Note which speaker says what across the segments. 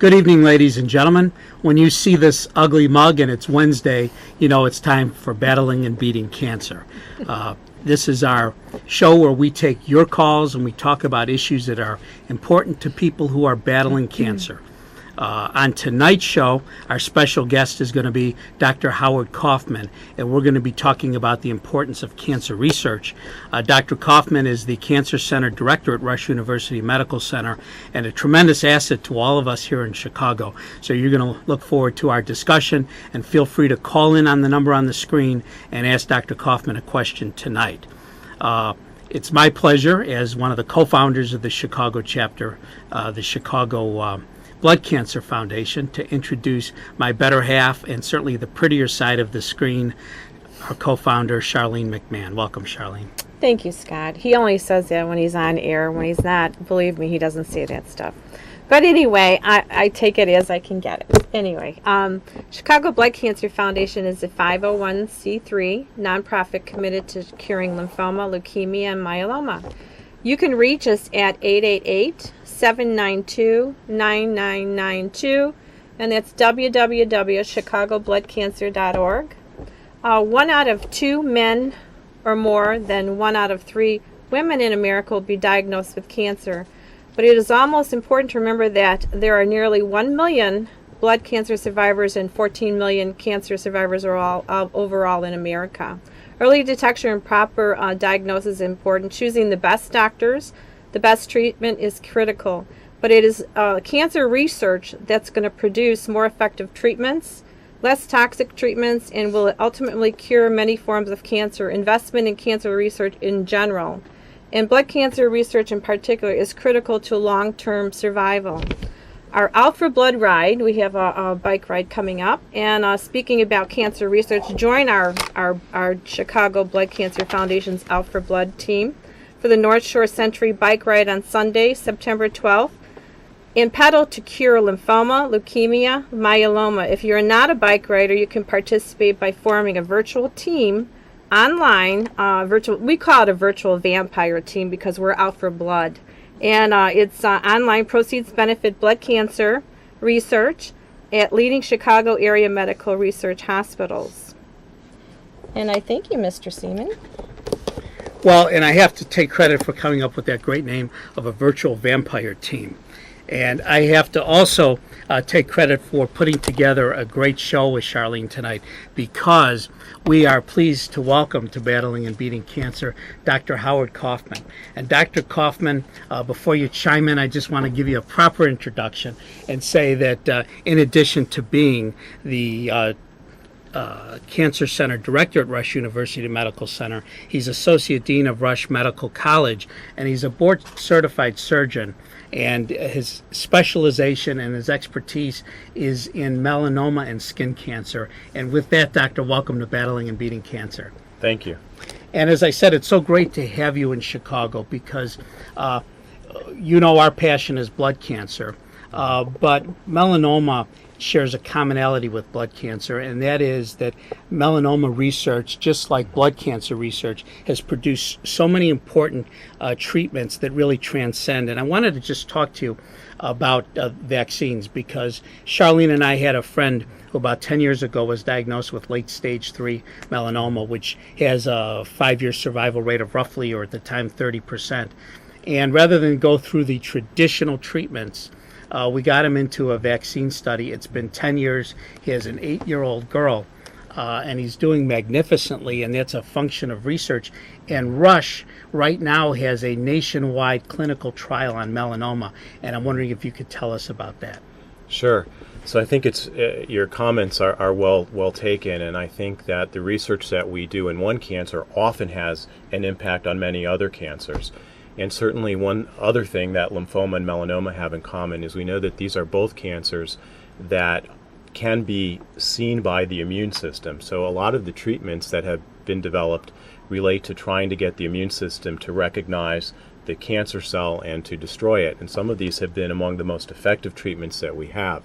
Speaker 1: Good evening, ladies and gentlemen. When you see this ugly mug and it's Wednesday, you know it's time for Battling and Beating Cancer. This is our show where we take your calls and we talk about issues that are important to people who are battling cancer. On tonight's show, our special guest is going to be Dr. Howard Kaufman, and we're going to be talking about the importance of cancer research. Dr. Kaufman is the Cancer Center Director at Rush University Medical Center and a tremendous asset to all of us here in Chicago. So you're going to look forward to our discussion, and feel free to call in on the number on the screen and ask Dr. Kaufman a question tonight. It's my pleasure as one of the co-founders of the Chicago chapter, the Chicago Blood Cancer Foundation, to introduce my better half and certainly the prettier side of the screen, our co-founder, Charlene McMahon. Welcome, Charlene.
Speaker 2: Thank you, Scott. He only says that when he's on air. When he's not, believe me, he doesn't say that stuff. But anyway, I take it as I can get it. Anyway, Chicago Blood Cancer Foundation is a 501c3 nonprofit committed to curing lymphoma, leukemia, and myeloma. You can reach us at 888-792-9992, and that's www.chicagobloodcancer.org. 1 out of 2 men or more than 1 out of 3 women in America will be diagnosed with cancer. But it is almost important to remember that there are nearly 1 million blood cancer survivors and 14 million cancer survivors overall in America. Early detection and proper diagnosis is important. Choosing the best doctors, the best treatment is critical. But it is cancer research that's going to produce more effective treatments, less toxic treatments, and will ultimately cure many forms of cancer. Investment in cancer research in general, and blood cancer research in particular, is critical to long-term survival. Our Out for Blood ride, we have a bike ride coming up, and speaking about cancer research, join our Chicago Blood Cancer Foundation's Out for Blood team for the North Shore Century Bike Ride on Sunday, September 12th, and pedal to cure lymphoma, leukemia, myeloma. If you're not a bike rider, you can participate by forming a virtual team online. We call it a virtual vampire team because we're out for blood. And it's online. Proceeds benefit blood cancer research at leading Chicago area medical research hospitals. And I thank you, Mr. Seaman.
Speaker 1: Well, and I have to take credit for coming up with that great name of a virtual vampire team. And I have to also take credit for putting together a great show with Charlene tonight, because we are pleased to welcome to Battling and Beating Cancer Dr. Howard Kaufman. And Dr. Kaufman, before you chime in, I just want to give you a proper introduction and say that in addition to being the Cancer Center Director at Rush University Medical Center, he's Associate Dean of Rush Medical College, and he's a board-certified surgeon. And his specialization and his expertise is in melanoma and skin cancer. And with that, Doctor, welcome to Battling and Beating Cancer.
Speaker 3: Thank you.
Speaker 1: And as I said, it's so great to have you in Chicago because you know our passion is blood cancer, but melanoma shares a commonality with blood cancer, and that is that melanoma research, just like blood cancer research, has produced so many important treatments that really transcend. And I wanted to just talk to you about vaccines, because Charlene and I had a friend who about 10 years ago was diagnosed with late stage 3 melanoma, which has a 5-year survival rate of roughly, or at the time, 30%. And rather than go through the traditional treatments, we got him into a vaccine study. It's been 10 years. He has an 8-year-old girl, and he's doing magnificently, and that's a function of research. And Rush right now has a nationwide clinical trial on melanoma, and I'm wondering if you could tell us about that.
Speaker 3: Sure. So I think it's your comments are well taken, and I think that the research that we do in one cancer often has an impact on many other cancers. And certainly one other thing that lymphoma and melanoma have in common is we know that these are both cancers that can be seen by the immune system. So a lot of the treatments that have been developed relate to trying to get the immune system to recognize the cancer cell and to destroy it. And some of these have been among the most effective treatments that we have.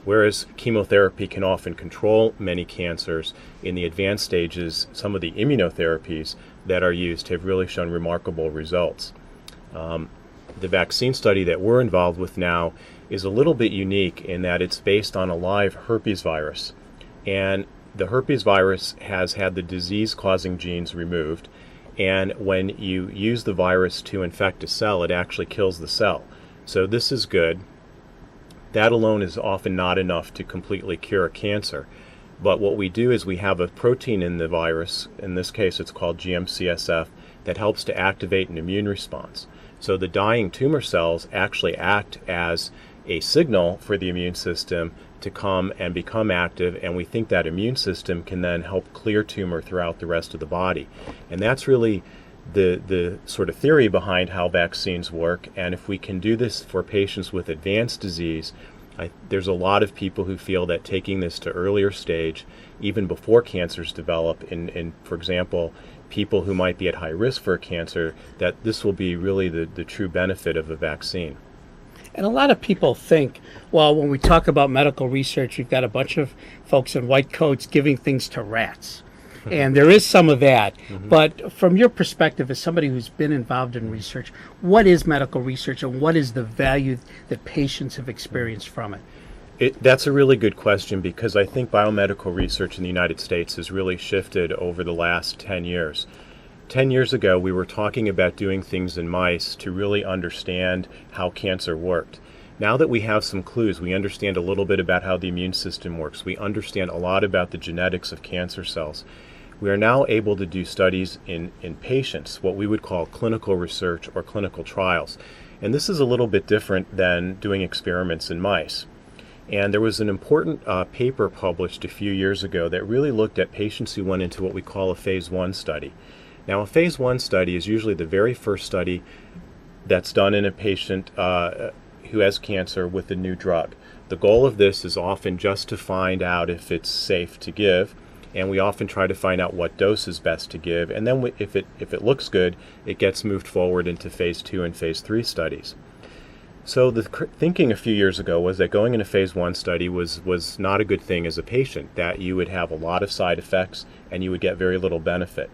Speaker 3: Whereas chemotherapy can often control many cancers, in the advanced stages, some of the immunotherapies that are used have really shown remarkable results. The vaccine study that we're involved with now is a little bit unique in that it's based on a live herpes virus. And the herpes virus has had the disease-causing genes removed, and when you use the virus to infect a cell, it actually kills the cell. So this is good. That alone is often not enough to completely cure cancer. But what we do is we have a protein in the virus, in this case it's called GM-CSF, that helps to activate an immune response. So the dying tumor cells actually act as a signal for the immune system to come and become active, and we think that immune system can then help clear tumor throughout the rest of the body. And that's really the sort of theory behind how vaccines work. And if we can do this for patients with advanced disease, there's a lot of people who feel that taking this to earlier stage, even before cancers develop, in for example, people who might be at high risk for cancer, that this will be really the true benefit of a vaccine.
Speaker 1: And a lot of people think, well, when we talk about medical research, you've got a bunch of folks in white coats giving things to rats. And there is some of that. But from your perspective, as somebody who's been involved in research, what is medical research and what is the value that patients have experienced from it?
Speaker 3: That's a really good question, because I think biomedical research in the United States has really shifted over the last 10 years. 10 years ago, we were talking about doing things in mice to really understand how cancer worked. Now that we have some clues, we understand a little bit about how the immune system works. We understand a lot about the genetics of cancer cells. We are now able to do studies in patients, what we would call clinical research or clinical trials. And this is a little bit different than doing experiments in mice. And there was an important paper published a few years ago that really looked at patients who went into what we call a phase 1 study. Now, a phase 1 study is usually the very first study that's done in a patient who has cancer with a new drug. The goal of this is often just to find out if it's safe to give, and we often try to find out what dose is best to give, and then if it looks good, it gets moved forward into phase 2 and phase 3 studies. So the thinking a few years ago was that going in a phase 1 study was not a good thing as a patient, that you would have a lot of side effects and you would get very little benefit.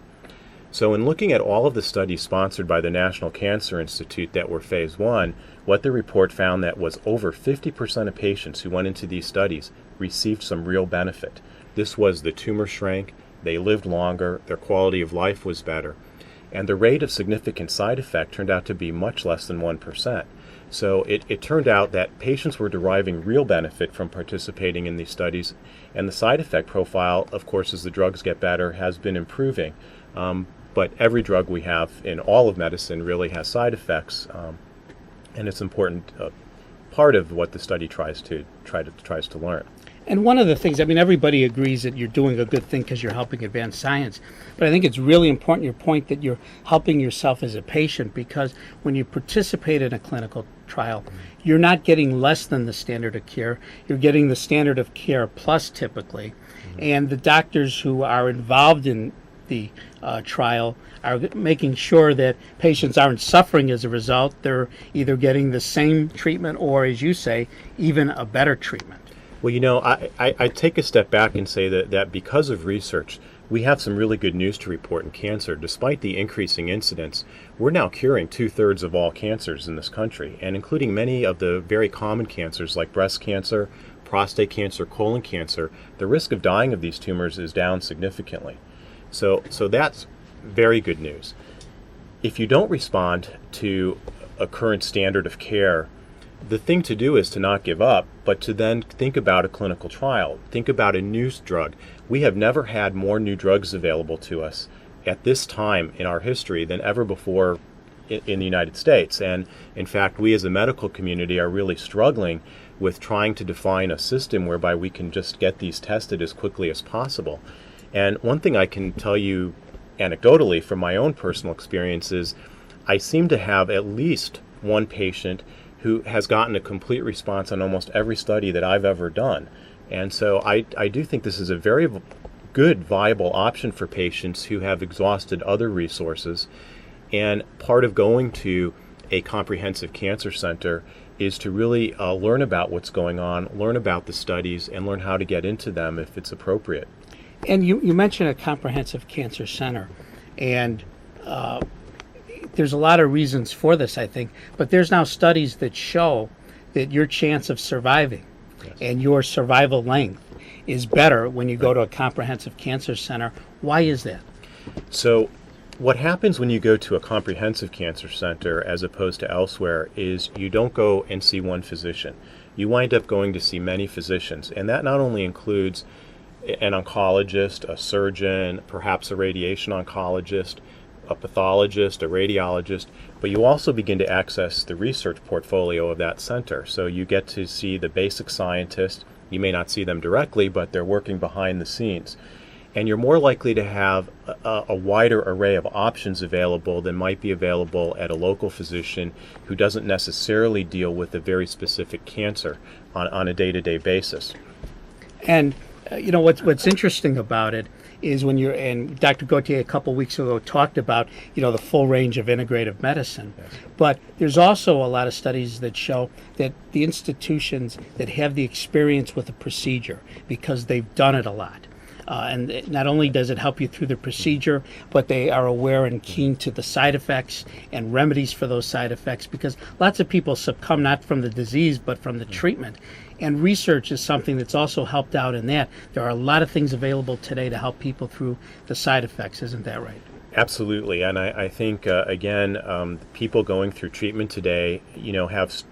Speaker 3: So in looking at all of the studies sponsored by the National Cancer Institute that were phase 1, what the report found that was over 50% of patients who went into these studies received some real benefit. This was the tumor shrank, they lived longer, their quality of life was better, and the rate of significant side effect turned out to be much less than 1%. So it turned out that patients were deriving real benefit from participating in these studies, and the side effect profile, of course, as the drugs get better, has been improving. But every drug we have in all of medicine really has side effects, and it's an important part of what the study tries to learn.
Speaker 1: And one of the things, I mean, everybody agrees that you're doing a good thing because you're helping advance science. But I think it's really important, your point, that you're helping yourself as a patient, because when you participate in a clinical trial, you're not getting less than the standard of care. You're getting the standard of care plus, typically. And the doctors who are involved in the trial are making sure that patients aren't suffering as a result. They're either getting the same treatment or, as you say, even a better treatment.
Speaker 3: Well, you know, I take a step back and say that because of research, we have some really good news to report in cancer. Despite the increasing incidence, we're now curing 2/3 of all cancers in this country, and including many of the very common cancers like breast cancer, prostate cancer, colon cancer. The risk of dying of these tumors is down significantly. So that's very good news. If you don't respond to a current standard of care, the thing to do is to not give up, but to then think about a clinical trial. Think about a new drug. We have never had more new drugs available to us at this time in our history than ever before in the United States. And in fact, we as a medical community are really struggling with trying to define a system whereby we can just get these tested as quickly as possible. And one thing I can tell you anecdotally from my own personal experiences, I seem to have at least one patient who has gotten a complete response on almost every study that I've ever done. And so I do think this is a very good, viable option for patients who have exhausted other resources. And part of going to a comprehensive cancer center is to really learn about what's going on, learn about the studies, and learn how to get into them if it's appropriate.
Speaker 1: And you mentioned a comprehensive cancer center, and there's a lot of reasons for this, I think, but there's now studies that show that your chance of surviving and your survival length is better when you go to a comprehensive cancer center. Why is that?
Speaker 3: So what happens when you go to a comprehensive cancer center as opposed to elsewhere is you don't go and see one physician. You wind up going to see many physicians, and that not only includes an oncologist, a surgeon, perhaps a radiation oncologist, a pathologist, a radiologist, but you also begin to access the research portfolio of that center. So you get to see the basic scientists. You may not see them directly, but they're working behind the scenes. And you're more likely to have a wider array of options available than might be available at a local physician who doesn't necessarily deal with a very specific cancer on a day-to-day basis.
Speaker 1: And what's interesting about it is when you're, and Dr. Gauthier a couple weeks ago talked about, the full range of integrative medicine.
Speaker 3: Yes.
Speaker 1: But there's also a lot of studies that show that the institutions that have the experience with a procedure, because they've done it a lot, and not only does it help you through the procedure, but they are aware and keen to the side effects and remedies for those side effects, because lots of people succumb not from the disease, but from the treatment. And research is something that's also helped out in that. There are a lot of things available today to help people through the side effects. Isn't that right?
Speaker 3: Absolutely. And I think, again, people going through treatment today, have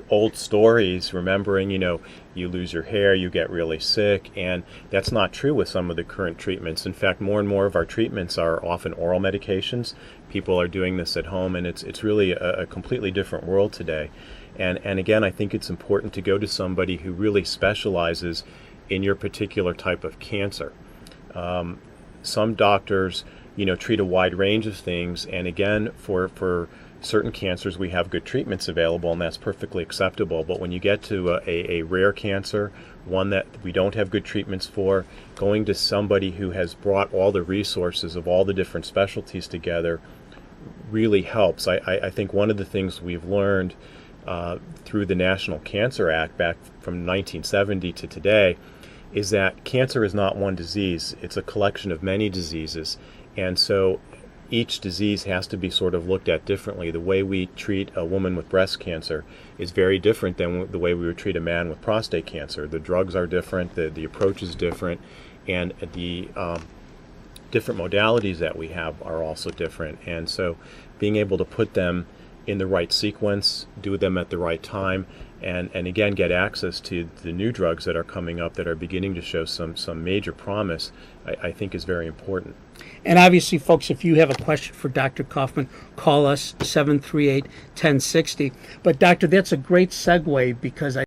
Speaker 3: old stories, remembering, you lose your hair, you get really sick, and that's not true with some of the current treatments. In fact, more and more of our treatments are often oral medications. People are doing this at home, and it's really a completely different world today. And again, I think it's important to go to somebody who really specializes in your particular type of cancer. Some doctors, treat a wide range of things, and again, for certain cancers, we have good treatments available, and that's perfectly acceptable. But when you get to a rare cancer, one that we don't have good treatments for, going to somebody who has brought all the resources of all the different specialties together really helps. I think one of the things we've learned through the National Cancer Act back from 1970 to today is that cancer is not one disease. It's a collection of many diseases. And so each disease has to be sort of looked at differently. The way we treat a woman with breast cancer is very different than the way we would treat a man with prostate cancer. The drugs are different, the approach is different, and the different modalities that we have are also different. And so being able to put them in the right sequence, do them at the right time, and again get access to the new drugs that are coming up that are beginning to show some major promise, I think is very important.
Speaker 1: And obviously, folks, if you have a question for Dr. Kaufman, call us 738-1060. But Doctor, that's a great segue, because